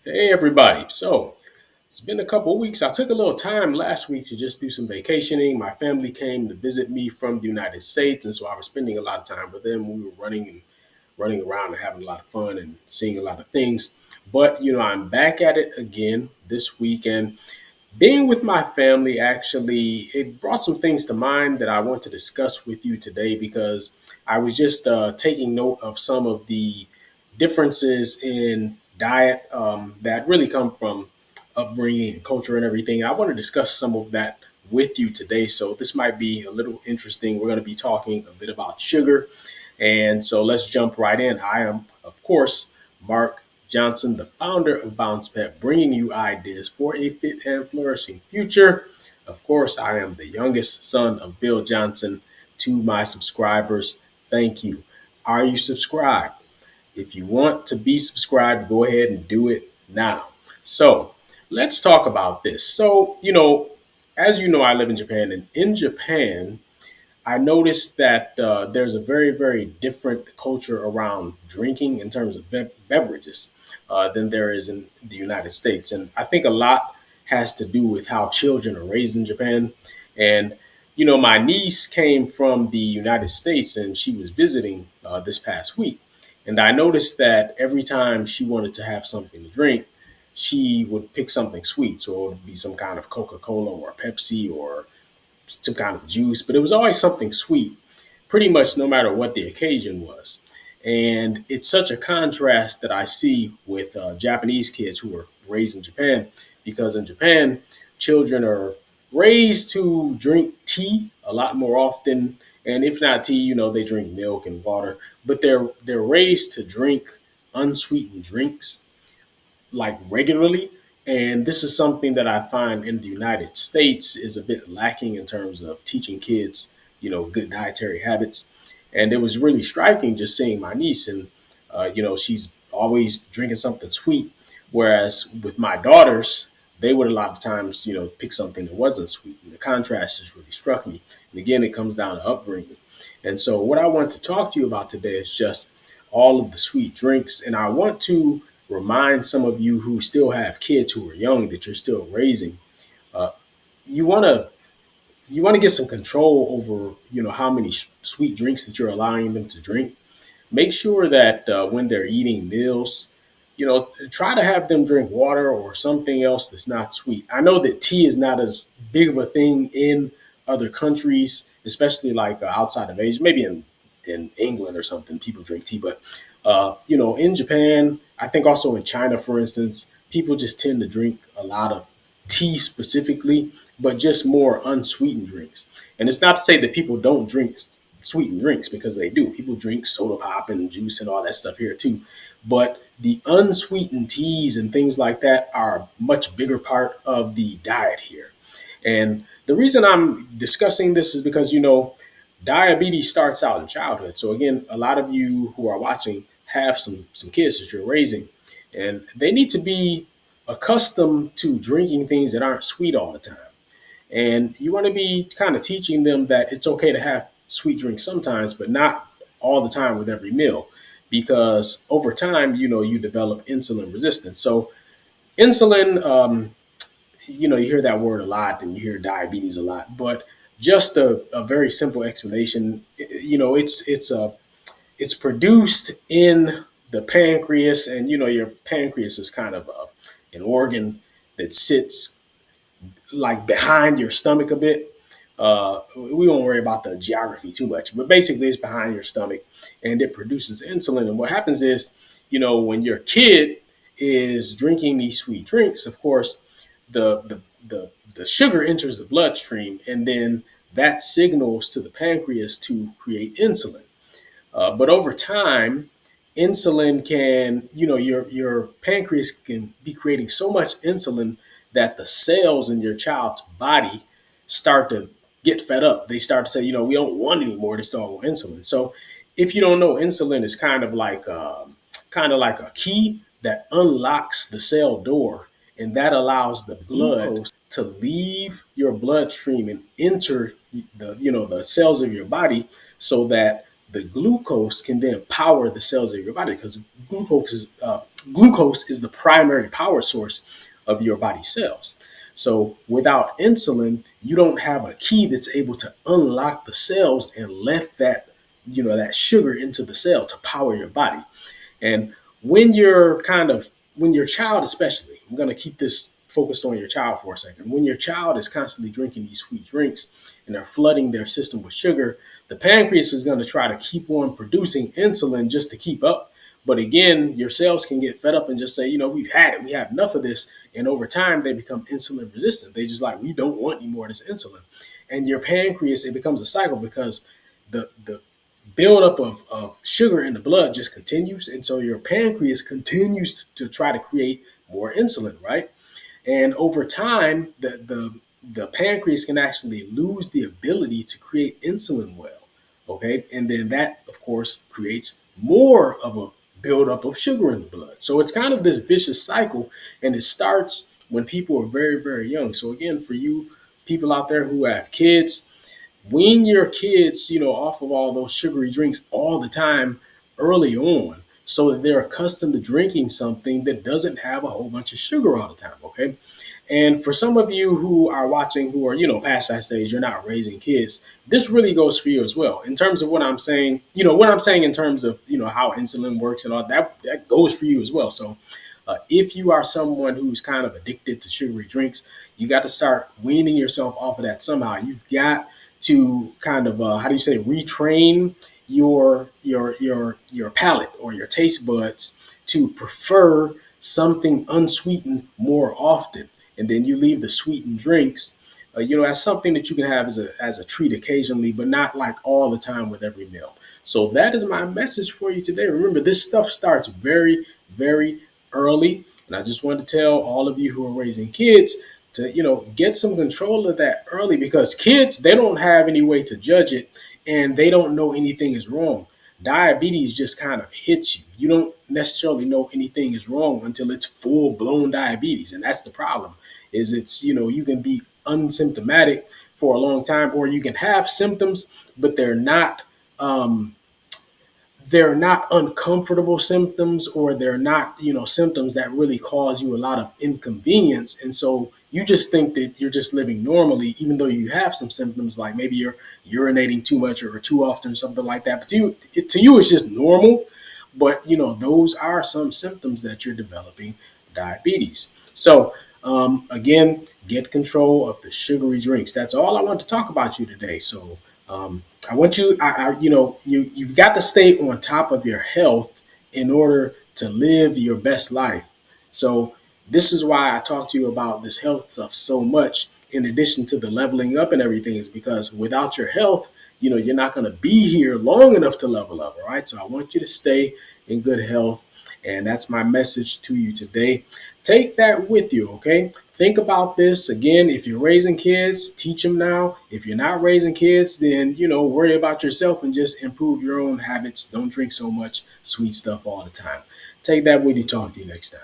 Hey everybody. So it's been a couple of weeks. I took a little time last week to just do some vacationing. My family came to visit me from the United States, and so I was spending a lot of time with them. We were running around and having a lot of fun and seeing a lot of things. But I'm back at it again this weekend. Being with my family, actually, it brought some things to mind that I want to discuss with you today because I was just taking note of some of the differences in diet that really come from upbringing and culture and everything. I want to discuss some of that with you today. So this might be a little interesting. We're going to be talking a bit about sugar. And so let's jump right in. I am, of course, Mark Johnson, the founder of Bounce Pet, bringing you ideas for a fit and flourishing future. Of course, I am the youngest son of Bill Johnson. To my subscribers, thank you. Are you subscribed? If you want to be subscribed, go ahead and do it now. So let's talk about this. So, as you know, I live in Japan, and in Japan, I noticed that there's a very, very different culture around drinking in terms of beverages than there is in the United States. And I think a lot has to do with how children are raised in Japan. And, my niece came from the United States and she was visiting this past week. And I noticed that every time she wanted to have something to drink, she would pick something sweet. So it would be some kind of Coca Cola or Pepsi or some kind of juice, but it was always something sweet, pretty much no matter what the occasion was. And it's such a contrast that I see with Japanese kids who were raised in Japan, because in Japan, children are raised to drink tea a lot more often. And if not tea, they drink milk and water, but they're raised to drink unsweetened drinks like regularly. And this is something that I find in the United States is a bit lacking in terms of teaching kids, good dietary habits. And it was really striking just seeing my niece, and she's always drinking something sweet. Whereas with my daughters, they would a lot of times, pick something that wasn't sweet. And the contrast just really struck me. And again, it comes down to upbringing. And so, what I want to talk to you about today is just all of the sweet drinks. And I want to remind some of you who still have kids who are young that you're still raising. Uh, you want to get some control over how many sweet drinks that you're allowing them to drink. Make sure that when they're eating meals, try to have them drink water or something else that's not sweet. I know that tea is not as big of a thing in other countries, especially like outside of Asia. Maybe in England or something, people drink tea. But in Japan, I think also in China, for instance, people just tend to drink a lot of tea specifically, but just more unsweetened drinks. And it's not to say that people don't drink sweetened drinks, because they do. People drink soda pop and juice and all that stuff here too. But the unsweetened teas and things like that are a much bigger part of the diet here. And the reason I'm discussing this is because, diabetes starts out in childhood. So again, a lot of you who are watching have some kids that you're raising, and they need to be accustomed to drinking things that aren't sweet all the time. And you want to be kind of teaching them that it's okay to have sweet drinks sometimes, but not all the time with every meal, because over time, you develop insulin resistance. So insulin, you hear that word a lot and you hear diabetes a lot, but just a very simple explanation, it's produced in the pancreas, and your pancreas is kind of an organ that sits like behind your stomach a bit. We won't worry about the geography too much, but basically it's behind your stomach, and it produces insulin. And what happens is, when your kid is drinking these sweet drinks, of course, the sugar enters the bloodstream, and then that signals to the pancreas to create insulin. But over time, insulin can, your pancreas can be creating so much insulin that the cells in your child's body start to get fed up. They start to say, we don't want any more. They start with insulin. So if you don't know, insulin is kind of like a key that unlocks the cell door, and that allows the blood to leave your bloodstream and enter the cells of your body, so that the glucose can then power the cells of your body because glucose is the primary power source of your body cells. So without insulin, you don't have a key that's able to unlock the cells and let that sugar into the cell to power your body. And when your child, especially, I'm going to keep this focused on your child for a second. When your child is constantly drinking these sweet drinks and they're flooding their system with sugar, the pancreas is going to try to keep on producing insulin just to keep up. But again, your cells can get fed up and just say, we've had it, we had enough of this. And over time, they become insulin resistant. They just like, we don't want any more of this insulin. And your pancreas, it becomes a cycle because the buildup of sugar in the blood just continues. And so your pancreas continues to try to create more insulin, right? And over time, the pancreas can actually lose the ability to create insulin well. Okay. And then that, of course, creates more of a buildup of sugar in the blood. So it's kind of this vicious cycle. And it starts when people are very, very young. So again, for you people out there who have kids, wean your kids, off of all those sugary drinks all the time early on so that they're accustomed to drinking something that doesn't have a whole bunch of sugar all the time. Okay. And for some of you who are watching who are, past that stage, you're not raising kids, this really goes for you as well. In terms of what I'm saying, what I'm saying in terms of, how insulin works and all that goes for you as well. So if you are someone who's kind of addicted to sugary drinks, you got to start weaning yourself off of that somehow. You've got to kind of how do you say retrain your palate or your taste buds to prefer something unsweetened more often, and then you leave the sweetened drinks, as something that you can have as a treat occasionally, but not like all the time with every meal. So that is my message for you today. Remember, this stuff starts very, very early, and I just want to tell all of you who are raising kids to get some control of that early, because kids, they don't have any way to judge it and they don't know anything is wrong. Diabetes just kind of hits you. You don't necessarily know anything is wrong until it's full blown diabetes, and that's the problem. Is it's you can be unsymptomatic for a long time, or you can have symptoms but um, they're not uncomfortable symptoms, or they're not symptoms that really cause you a lot of inconvenience, and so you just think that you're just living normally even though you have some symptoms, like maybe you're urinating too much or too often, something like that. But to you it's just normal. But those are some symptoms that you're developing diabetes. So again, get control of the sugary drinks. That's all I want to talk about you today. So I want you, you've got to stay on top of your health in order to live your best life. So this is why I talk to you about this health stuff so much. In addition to the leveling up and everything, is because without your health, you're not going to be here long enough to level up. All right. So I want you to stay in good health. And that's my message to you today. Take that with you. Okay. Think about this again. If you're raising kids, teach them now. If you're not raising kids, then, worry about yourself and just improve your own habits. Don't drink so much sweet stuff all the time. Take that with you. Talk to you next time.